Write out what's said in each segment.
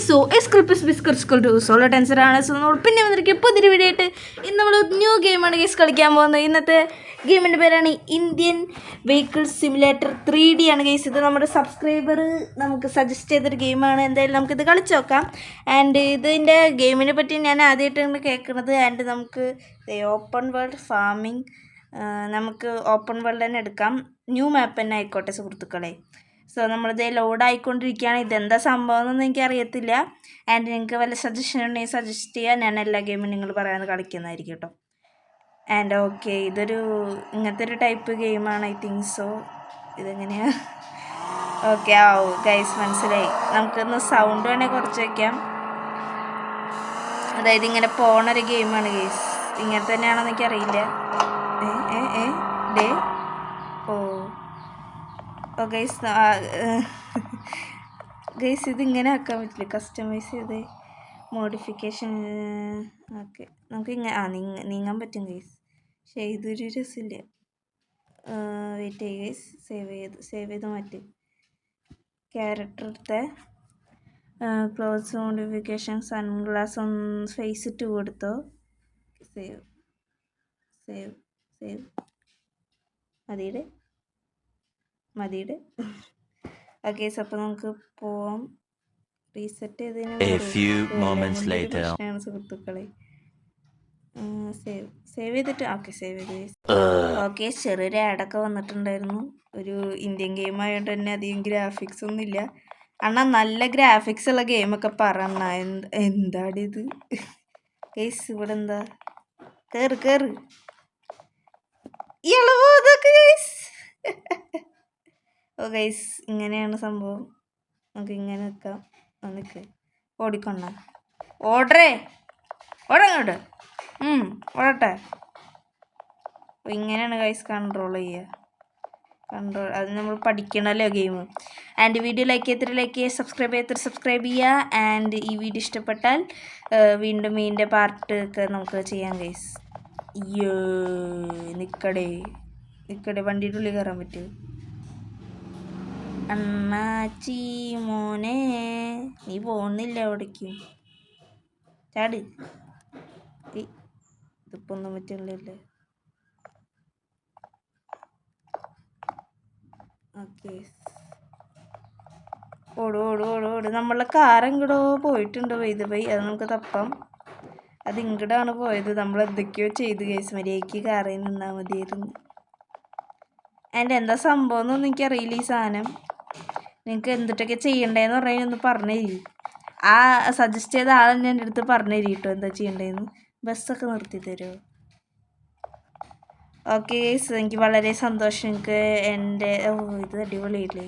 So എസ്ക്രിപ്സ് ബിസ്കർ to solo ടെൻസറാണ്. സോ നമ്മൾ പിന്നെ വന്നിരിക്കുക പുതിയൊരു വീഡിയോ ആയിട്ട്. ഇന്ന് നമ്മൾ ന്യൂ ഗെയിമാണ് ഗൈസ് കളിക്കാൻ പോകുന്നത്. ഇന്നത്തെ ഗെയിമിൻ്റെ പേരാണ് ഇന്ത്യൻ വെഹിക്കിൾ സിമുലേറ്റർ 3D ആണ് ഗൈസ്. ഇത് നമ്മുടെ സബ്സ്ക്രൈബർ നമുക്ക് സജസ്റ്റ് ചെയ്തൊരു ഗെയിമാണ്. എന്തായാലും നമുക്കിത് കളിച്ച് നോക്കാം. ആൻഡ് ഇതിൻ്റെ ഗെയിമിനെ പറ്റി ഞാൻ ആദ്യമായിട്ടാണ് കേൾക്കുന്നത്. ആൻഡ് നമുക്ക് ഓപ്പൺ വേൾഡ് ഫാമിംഗ്, നമുക്ക് ഓപ്പൺ വേൾഡ് തന്നെ എടുക്കാം. ന്യൂ മാപ്പ് തന്നെ ആയിക്കോട്ടെ സുഹൃത്തുക്കളെ. സോ നമ്മളിത് ലോഡായിക്കൊണ്ടിരിക്കുകയാണ്. ഇതെന്താ സംഭവം എന്നൊന്നും എനിക്കറിയത്തില്ല. ആൻഡ് നിങ്ങൾക്ക് വല്ല സജഷൻ ഉണ്ടെങ്കിൽ സജസ്റ്റ് ചെയ്യുക. ഞാൻ എല്ലാ ഗെയിമും നിങ്ങൾ പറയാതെ കളിക്കുന്നതായിരിക്കും കേട്ടോ. ആൻഡ് ഓക്കെ, ഇതൊരു ഇങ്ങനത്തെ ഒരു ടൈപ്പ് ഗെയിമാണ് ഐ തിങ്ക് സോ. ഇതെങ്ങനെയാണ്? ഓക്കെ, ഗൈസ് മനസ്സിലായി. നമുക്കൊന്ന് സൗണ്ട് വേണേൽ കുറച്ച് വയ്ക്കാം. അതായത് ഇങ്ങനെ പോണൊരു ഗെയിമാണ് ഗൈസ്. ഇങ്ങനെ തന്നെയാണെന്ന് എനിക്കറിയില്ല. ഡേ ഓ ഗൈസ്, ഗൈസ് ഇതിങ്ങനെ ആക്കാൻ പറ്റില്ല. കസ്റ്റമൈസ് ചെയ്ത് മോഡിഫിക്കേഷൻ. ഓക്കെ, നമുക്ക് നീങ്ങാൻ പറ്റും ഗൈസ്. പക്ഷേ ഇതൊരു രസമില്ല. വെയിറ്റ് ചെയ്യ ഗൈസ്. സേവ് ചെയ്ത് മാറ്റി. ക്യാരക്ടർ എടുത്ത ക്ലോത്ത്സ് മോഡിഫിക്കേഷൻ, സൺഗ്ലാസ് ഫേസ് ഇട്ട് കൊടുത്തോ. സേവ് മതിയുടെ ഓക്കെ. അപ്പോൾ നമുക്ക് പോവാം. റീസെറ്റ് ചെയ്തതിനാണ് സുഹൃത്തുക്കളെ. സേവ് ചെയ്തിട്ട് ഓക്കെ, സേവ് ചെയ്ത്. ഓക്കെ, ചെറിയൊരു ആഡൊക്കെ വന്നിട്ടുണ്ടായിരുന്നു. ഒരു ഇന്ത്യൻ ഗെയിം ആയതുകൊണ്ട് തന്നെ അധികം ഗ്രാഫിക്സ് ഒന്നും ഇല്ല. അണ്ണാ നല്ല ഗ്രാഫിക്സ് ഉള്ള ഗെയിമൊക്കെ പറയണ. എന്താണിത് ഗൈസ്? ഇവിടെ എന്താ? കേറ് ഇളവോതൊക്കെ ഗൈസ്. ഓ ഗൈസ്, ഇങ്ങനെയാണ് സംഭവം. നമുക്ക് ഇങ്ങനെ നിൽക്കാം. നിൽക്ക്, ഓടങ്ങോട്ട് ഓടട്ടെ. അപ്പോൾ ഇങ്ങനെയാണ് ഗൈസ് കൺട്രോൾ ചെയ്യുക. അത് നമ്മൾ പഠിക്കണമല്ലോ ഗെയിം. ആൻഡ് വീഡിയോ ലൈക്ക് ചെയ്യുക, സബ്സ്ക്രൈബ് ചെയ്യുക. ആൻഡ് ഈ വീഡിയോ ഇഷ്ടപ്പെട്ടാൽ വീണ്ടും ഇതിൻ്റെ പാർട്ട് ഒക്കെ നമുക്ക് ചെയ്യാം ഗൈസ്. അയ്യോ, നിൽക്കടേ വണ്ടിയുടെ ഉള്ളിൽ കയറാൻ പറ്റുമോ? അണ്ണാച്ചി മോനെ, നീ പോകുന്നില്ല എവിടേക്കും. ചാട്. ഇതിപ്പോൾ ഒന്നും പറ്റില്ലല്ലേ. ഓക്കെ, ഓട്. നമ്മളെ കാർ എങ്ങടോ പോയിട്ടുണ്ടോ ഇത് ബൈ? അത് നമുക്ക് തപ്പാം. അത് ഇങ്ങടാണ് പോയത്. നമ്മൾ എന്തൊക്കെയോ ചെയ്ത് കേസ്. മര്യാദയ്ക്ക് കാറിൽ നിന്നാൽ മതിയായിരുന്നു. ആൻഡ് എന്താ സംഭവം എന്നൊന്നും എനിക്കറിയില്ല ഈ സാധനം. നിങ്ങൾക്ക് എന്തിട്ടൊക്കെ ചെയ്യണ്ടേന്ന് പറഞ്ഞാൽ ഒന്ന് പറഞ്ഞു തരും. ആ സജസ്റ്റ് ചെയ്ത ആളെന്നെ എൻ്റെ അടുത്ത് പറഞ്ഞു തരും കേട്ടോ എന്താ ചെയ്യണ്ടേന്ന്. ബസ്സൊക്കെ നിർത്തി തരുമോ? ഓക്കെ ഗൈസ്, എനിക്ക് വളരെ സന്തോഷം. എനിക്ക് എൻ്റെ ഇത് അടിപൊളിയില്ലേ.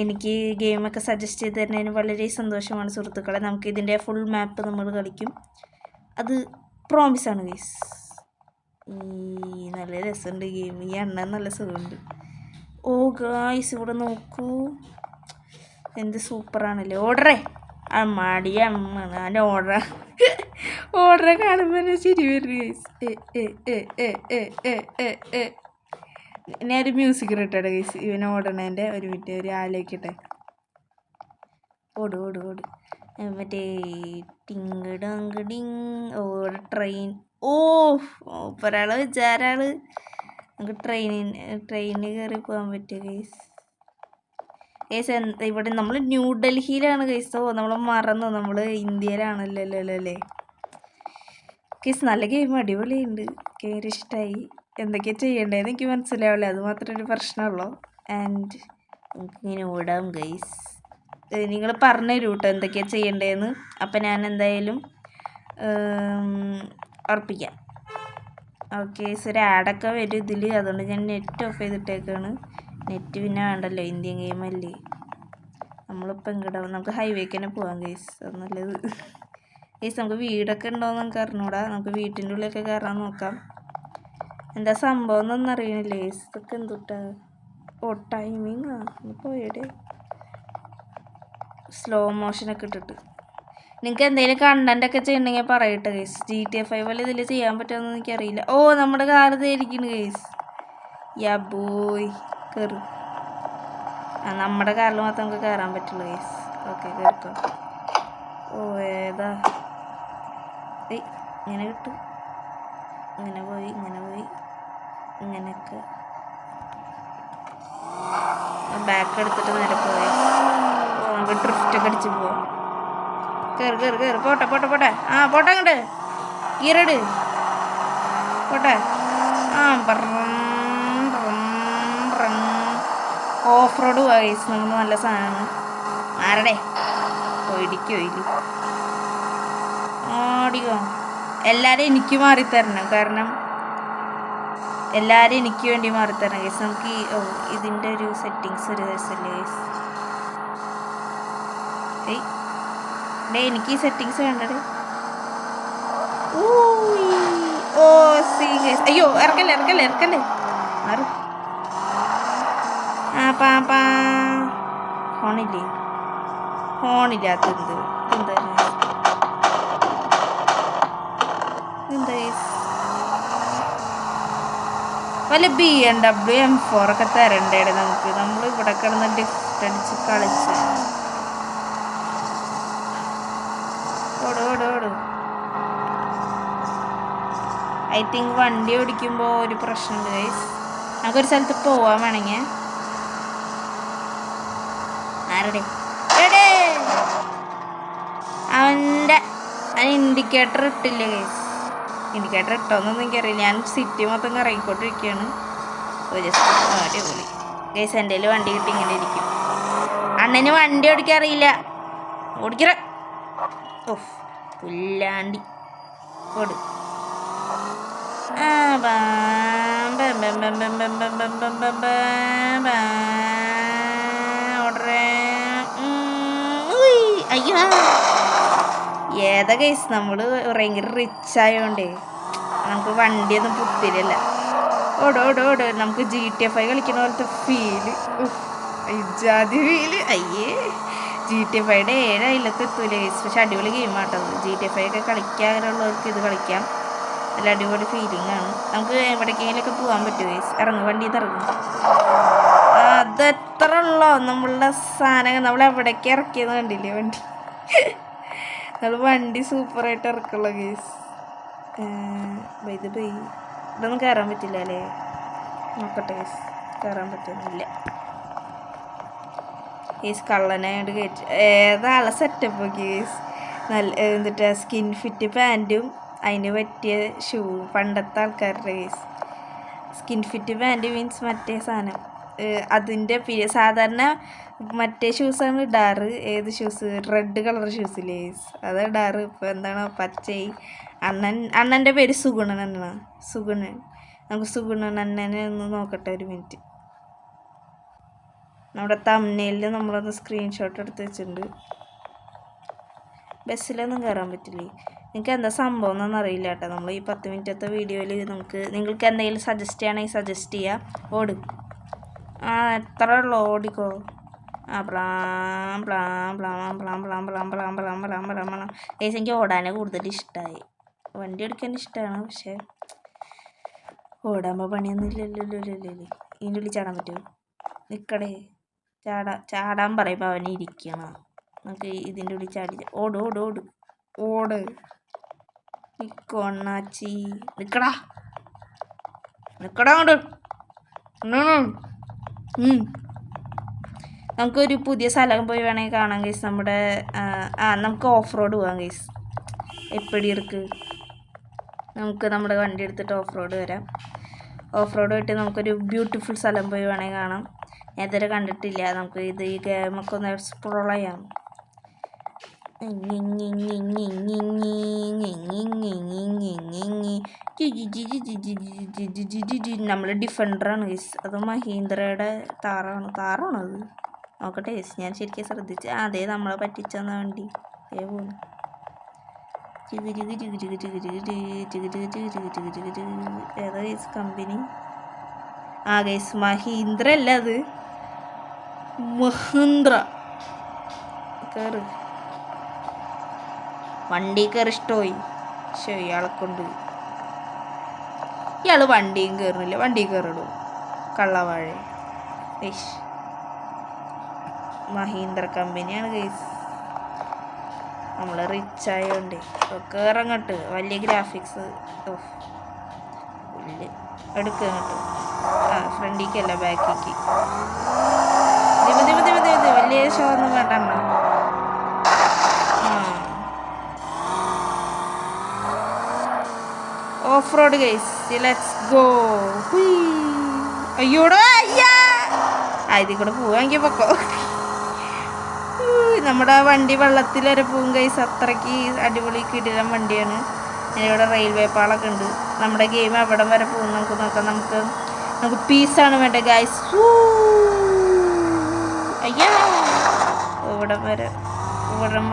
എനിക്ക് ഗെയിമൊക്കെ സജസ്റ്റ് ചെയ്ത് തരുന്നതിന് വളരെ സന്തോഷമാണ് സുഹൃത്തുക്കളെ. നമുക്ക് ഇതിൻ്റെ ഫുൾ മാപ്പ് നമ്മൾ കളിക്കും. അത് പ്രോമിസാണ് ഗൈസ്. നല്ല രസമുണ്ട് ഗെയിം. ഈ എണ്ണ നല്ല സുഖമുണ്ട്. ഓ ഗൈസ്, ഇവിടെ നോക്കൂ, എന്ത് സൂപ്പറാണല്ലേ. മടിയ അമ്മ ഓർഡറെ കാണുമ്പോൾ ശരി വരും ഗൈസ്. ഞാനൊരു മ്യൂസിക് ഇട്ടട്ടെ ഗൈസ്. ഇവനെ ഓടണേൻ്റെ ഒരു മിനിറ്റ്, ഒരു ആലോചിക്കട്ടെ. ഓട് മറ്റേ ടിങ് ഒരു ട്രെയിൻ. ഒരാൾ വിചാരാള് നമുക്ക് ട്രെയിനിൽ കയറി പോകാൻ പറ്റും ഗൈസ്. ഇവിടെ നമ്മൾ ന്യൂഡൽഹിയിലാണ് ഗൈസ്. നമ്മൾ മറന്നു, നമ്മൾ ഇന്ത്യയിലാണല്ലോ അല്ലേ ഗൈസ്. നല്ല ഗെയിം, അടിപൊളിയുണ്ട്. ഭയങ്കര ഇഷ്ടമായി. എന്തൊക്കെയാണ് ചെയ്യേണ്ടതെന്ന് എനിക്ക് മനസ്സിലാവില്ല, അത് മാത്രമേ ഒരു പ്രശ്നമുള്ളൂ. ആൻഡ് നമുക്കിങ്ങനെ ഓടാം ഗൈസ്. നിങ്ങൾ പറഞ്ഞു തരൂ കേട്ടോ എന്തൊക്കെയാണ് ചെയ്യേണ്ടതെന്ന്. അപ്പം ഞാൻ എന്തായാലും ഉറപ്പിക്കാം. ഓക്കെ, ഒരു ആഡൊക്കെ വരും ഇതിൽ. അതുകൊണ്ട് ഞാൻ നെറ്റ് ഓഫ് ചെയ്തിട്ടേക്കാണ്. നെറ്റ് പിന്നെ വേണ്ടല്ലോ, ഇന്ത്യൻ ഗെയിമല്ലേ. നമ്മളിപ്പോൾ എങ്ങോട്ടാവും? നമുക്ക് ഹൈവേക്ക് തന്നെ പോകാം ഗൈസ്, അത് നല്ലത്. ഗൈസ്, നമുക്ക് വീടൊക്കെ ഉണ്ടോയെന്ന് നമുക്ക് അറിഞ്ഞൂടാ. നമുക്ക് വീട്ടിൻ്റെ ഉള്ളിലൊക്കെ കയറാൻ നോക്കാം. എന്താ സംഭവം എന്നൊന്നും അറിയണില്ലേ ഗൈസ്. ഇതൊക്കെ എന്തുട്ടാ? ടൈമിങ്ങാ പോയടെ. സ്ലോ മോഷനൊക്കെ ഇട്ടിട്ട്. നിങ്ങൾക്ക് എന്തെങ്കിലും കണ്ടൻറ്റൊക്കെ ചെയ്യണമെങ്കിൽ പറയട്ടെ ഗൈസ്. GTA 5 ഇതിൽ ചെയ്യാൻ പറ്റുമെന്ന് എനിക്കറിയില്ല. നമ്മുടെ കാർ ഇതായിരിക്കുന്നു ഗൈസ്. ബോയ് കയറി. നമ്മുടെ കാറിൽ മാത്രം നമുക്ക് കയറാൻ പറ്റുള്ളൂ ഗൈസ്. ഓക്കെ, കേൾക്കാം. ഓ ഏതാ ഇങ്ങനെ കിട്ടും. ഇങ്ങനെ പോയി ഇങ്ങനെയൊക്കെ ബാക്ക് എടുത്തിട്ട് നേരെ പോയി. നമുക്ക് ഡ്രിഫ്റ്റൊക്കെ അടിച്ച് പോവാം. കയറി പോട്ടെ പോട്ടെ അങ്ങോട്ട് ഗിയറിട് പോട്ടെ. ഓഫ് റോഡ് വൈസ് നമുക്ക് നല്ല സാധനമാണ്. ആരടെ ഇടിക്കോ ഓടിക്കോ. എല്ലാവരും എനിക്ക് മാറിത്തരണം, കാരണം എല്ലാവരും എനിക്ക് വേണ്ടി മാറിത്തരണം ഗൈസ്. നമുക്ക് ഇതിൻ്റെ ഒരു സെറ്റിങ്സ് ഒരു ദിവസമല്ലേ ഗൈസ്. എനിക്ക് ഈ സെറ്റിങ്സ് വേണ്ടത്. ഓ സീ ഗൈസ്. അയ്യോ ഇറക്കല്ലേ മാറി. ഹോണില്ലാത്തത് വല്ല BMW M4 ഒക്കെ തരണ്ടേ നമുക്ക്. നമ്മൾ ഇവിടെ കിടന്ന് ഡിഫ്റ്റ് അടിച്ച് കളിച്ച് ഓട്. ഐ തിങ്ക് വണ്ടി ഓടിക്കുമ്പോൾ ഒരു പ്രശ്നമുണ്ട് ഗൈസ്. നമുക്കൊരു സ്ഥലത്ത് പോവാൻ വേണമെങ്കിൽ അവൻ്റെ ഇൻഡിക്കേറ്റർ ഇട്ടില്ല ഗൈസ്. ഇൻഡിക്കേറ്റർ ഇട്ടോന്നൊന്നും എനിക്കറിയില്ല. ഞാൻ സിറ്റി മൊത്തം കറങ്ങിക്കൊണ്ടിരിക്കുകയാണ്. ജസ്റ്റ് അടിപൊളി ഗൈസ്. എൻ്റെ കയ്യിൽ വണ്ടി കിട്ടി ഇങ്ങനെ ഇരിക്കും. അണ്ണന് വണ്ടി ഓടിക്കാൻ അറിയില്ല. ഓടിക്കറ ഓഫ് പുല്ലാണ്ടി ഓട്. അയ്യോ ഏതാ ഗൈസ്. നമ്മൾ ഭയങ്കര റിച്ച് ആയതുകൊണ്ടേ നമുക്ക് വണ്ടിയൊന്നും പുത്തിരില്ല. ഓട്. നമുക്ക് GTA 5 കളിക്കുന്ന പോലത്തെ ഫീല്, ഇജാതി ഫീല്. അയ്യേ GTA 5യുടെ 7 അയിലത്ത് എത്തൂല ഗൈസ്. പക്ഷെ അടിപൊളി ഗെയിമാട്ടത്. GTA 5 ഒക്കെ കളിക്കാനുള്ളവർക്ക് ഇത് കളിക്കാം. നല്ല അടിപൊളി ഫീലിംഗ് ആണ്. നമുക്ക് എവിടേക്കെങ്കിലൊക്കെ പോകാൻ പറ്റും ഗൈസ്. വണ്ടിയിൽ നിന്ന് ഇറങ്ങും. അതെത്ര ഉള്ളോ നമ്മളുടെ സാധനങ്ങൾ നമ്മൾ എവിടേക്ക് ഇറക്കിയെന്ന് കണ്ടില്ലേ വണ്ടി. നമ്മൾ വണ്ടി സൂപ്പറായിട്ട് ഇറക്കുള്ള ഗൈസ്. ഇതൊന്നും കയറാൻ പറ്റില്ല അല്ലേ? നോക്കട്ടെ ഗൈസ്. കയറാൻ പറ്റുന്നില്ല ഗൈസ്. കള്ളനായിട്ട് കയറ്റി ഏതാളെ സെറ്റപ്പ് ഗൈസ്. നല്ല എന്നിട്ട് സ്കിൻ ഫിറ്റ് പാൻറ്റും അതിന് പറ്റിയ ഷൂ. പണ്ടത്തെ ആൾക്കാരുടെ guys. Skin fit pant means മറ്റേ സാധനം. അതിൻ്റെ സാധാരണ മറ്റേ ഷൂസാണ് ഇടാറ്. ഏത് ഷൂസ്? റെഡ് കളർ ഷൂസില്ലേ ഗൈസ്, അത് ഇടാറ്. ഇപ്പോൾ എന്താണ് പച്ചയായി. അണ്ണൻ്റെ പേര് സുഗുണൻ എന്നാണ്. സുഗുണൻ. നമുക്ക് സുഗുണൻ അണ്ണനെ ഒന്ന് നോക്കട്ടെ ഒരു മിനിറ്റ്. നമ്മുടെ തംബ്നെയിലിൽ നമ്മളൊന്ന് സ്ക്രീൻഷോട്ട് എടുത്ത് വെച്ചിട്ടുണ്ട്. ബസ്സിലൊന്നും കയറാൻ പറ്റില്ലേ? നിങ്ങൾക്ക് എന്താ സംഭവം എന്നൊന്നും അറിയില്ല കേട്ടോ. നമ്മൾ ഈ 10 മിനിറ്റത്തെ വീഡിയോയിൽ നിങ്ങൾക്ക് എന്തെങ്കിലും സജസ്റ്റ് ചെയ്യണമെങ്കിൽ സജസ്റ്റ് ചെയ്യാം. ഓട്. എത്ര ഉള്ളു ഓടിക്കോ. എനിക്ക് ഓടാനെ കൂടുതൽ ഇഷ്ടമായി. വണ്ടി ഓടിക്കാൻ ഇഷ്ടമാണ്, പക്ഷേ ഓടാകുമ്പോൾ പണിയൊന്നും ഇല്ലല്ലോ. ഇതിൻ്റെ ഉള്ളിൽ ചാടാൻ പറ്റുമോ? നിൽക്കടേ. ചാടാൻ പറയുമ്പോൾ അവനെ ഇരിക്കണം. നമുക്ക് ഇതിൻ്റെ ഉള്ളിൽ ചാടി. ഓട് നിക്കോണ്ണാച്ചി. നിക്കടാ അങ്ങോട്ട്. നമുക്കൊരു പുതിയ സ്ഥലം പോയി വേണമെങ്കിൽ കാണാം ഗൈസ്. നമ്മുടെ നമുക്ക് ഓഫ് റോഡ് പോകാം ഗൈസ്. എപ്പടി ഇருக்கு. നമുക്ക് നമ്മുടെ വണ്ടി എടുത്തിട്ട് ഓഫ് റോഡ് വരാം. ഓഫ് റോഡ് പോയിട്ട് നമുക്കൊരു ബ്യൂട്ടിഫുൾ സ്ഥലം പോയി വേണമെങ്കിൽ കാണാം. ഞാൻ ഇതുവരെ കണ്ടിട്ടില്ല. നമുക്ക് ഈ ഗെയിമൊക്കെ ഒന്ന് എക്സ്പ്ലോർ ചെയ്യാം. നമ്മൾ ഡിഫൻഡറാണ് ഗൈസ്. അത് മഹീന്ദ്രയുടെ താറാണോ അത്? നോക്കട്ടെ ഗൈസ്. ഞാൻ ശരിക്കും ശ്രദ്ധിച്ച്. അതേ നമ്മളെ പറ്റിച്ചെന്ന വണ്ടി പോകുന്നു. ഏതാ ഗൈസ് കമ്പനി? ഗൈസ് മഹീന്ദ്ര അല്ല, അത് മഹീന്ദ്ര. കയറ്. വണ്ടി കയറി ഇഷ്ടമായി. പക്ഷേ ഇയാളെ കൊണ്ട് ഇയാൾ വണ്ടിയും കയറുന്നില്ല. വണ്ടി കയറിടൂ കള്ളവാഴ. മഹീന്ദ്ര കമ്പനിയാണ് ഗൈസ്. നമ്മൾ റിച്ച് ആയതുകൊണ്ട് ഒക്കെ ഇറങ്ങട്ട് വലിയ ഗ്രാഫിക്സ് എടുക്കുക അങ്ങോട്ട് ഫ്രണ്ടിക്കല്ല ബാക്കിക്ക് വലിയ ഷോ ഒന്നും വേണ്ട off road guys let's go. അയ്യോടോ അയ്യാ ഇതിൽ കൂടെ പോവാമെങ്കിൽ പൊക്കോ. നമ്മുടെ വണ്ടി വെള്ളത്തിൽ വരെ പോവും ഗൈസ്, അത്രയ്ക്ക് അടിപൊളി കിടിലൻ വണ്ടിയാണ്. ഇവിടെ റെയിൽവേ പാളൊക്കെ ഉണ്ട്. നമ്മുടെ ഗെയിം എവിടം വരെ പോകും നമുക്ക് നോക്കാം. നമുക്ക് പീസാണ് വേണ്ടത് ഗൈസ്. അയ്യാ ഇവിടം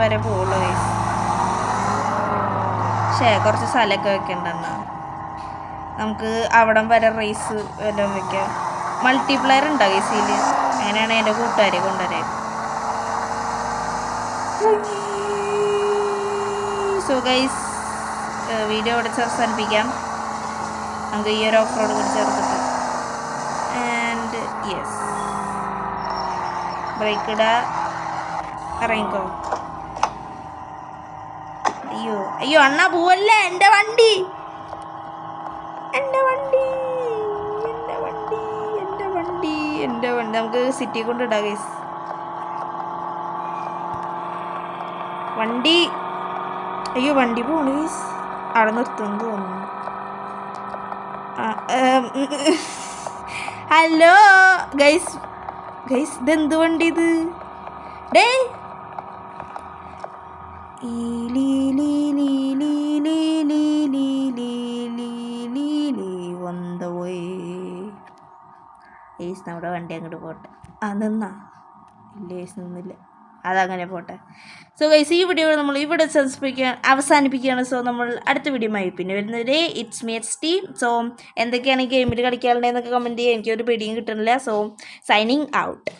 വരെ പോകുള്ളൂ ഗൈസ്. കുറച്ച് സ്ഥലമൊക്കെ വെക്കണ്ടെന്നാ നമുക്ക് അവിടം വരെ റേസ് വല്ലതും വെക്കാം. മൾട്ടിപ്ലെയർ ഉണ്ടോ ഗൈസിൽ? അങ്ങനെയാണ് എൻ്റെ കൂട്ടുകാരെ കൊണ്ടുവരാൻ. സോ ഗൈസ് വീഡിയോ ഇവിടെ അവസാനിപ്പിക്കാം. നമുക്ക് ഈ ഒരു ഓഫ് റോഡ് കൂടി ചേർത്തിട്ട് ആൻഡ് യെസ് ബ്രേക്ക് ഇടുക, ഇറങ്ങിക്കോ. അയ്യോ അണ്ണാ പോവല്ലേ, എൻ്റെ വണ്ടി നമുക്ക് സിറ്റി കൊണ്ടിടാം ഗൈസ്. വണ്ടി പോണു ഗൈസ്. അവിടെ നിർത്തുന്നു തോന്നുന്നു. ഹലോ ഗൈസ് ഇതെന്ത് വണ്ടി ഇത്? ഡേ നമ്മുടെ വണ്ടി അങ്ങോട്ട് പോട്ടെ. നിന്നാ ഇല്ല നിന്നില്ല, അതങ്ങനെ പോട്ടെ. സോ ഗൈസ് ഈ വീഡിയോ നമ്മൾ ഇവിടെ അവസാനിപ്പിക്കുകയാണ്. സോ നമ്മൾ അടുത്ത വീഡിയോയുമായി പിന്നെ വരുന്നത് ഇറ്റ്സ് മീ ടീം. സോ എന്തൊക്കെയാണ് ഈ ഗെയിമിൽ കളിക്കാറുണ്ടെന്നൊക്കെ കമൻറ്റ് ചെയ്യുക. എനിക്കൊരു പിടിയും കിട്ടുന്നില്ല. So signing out.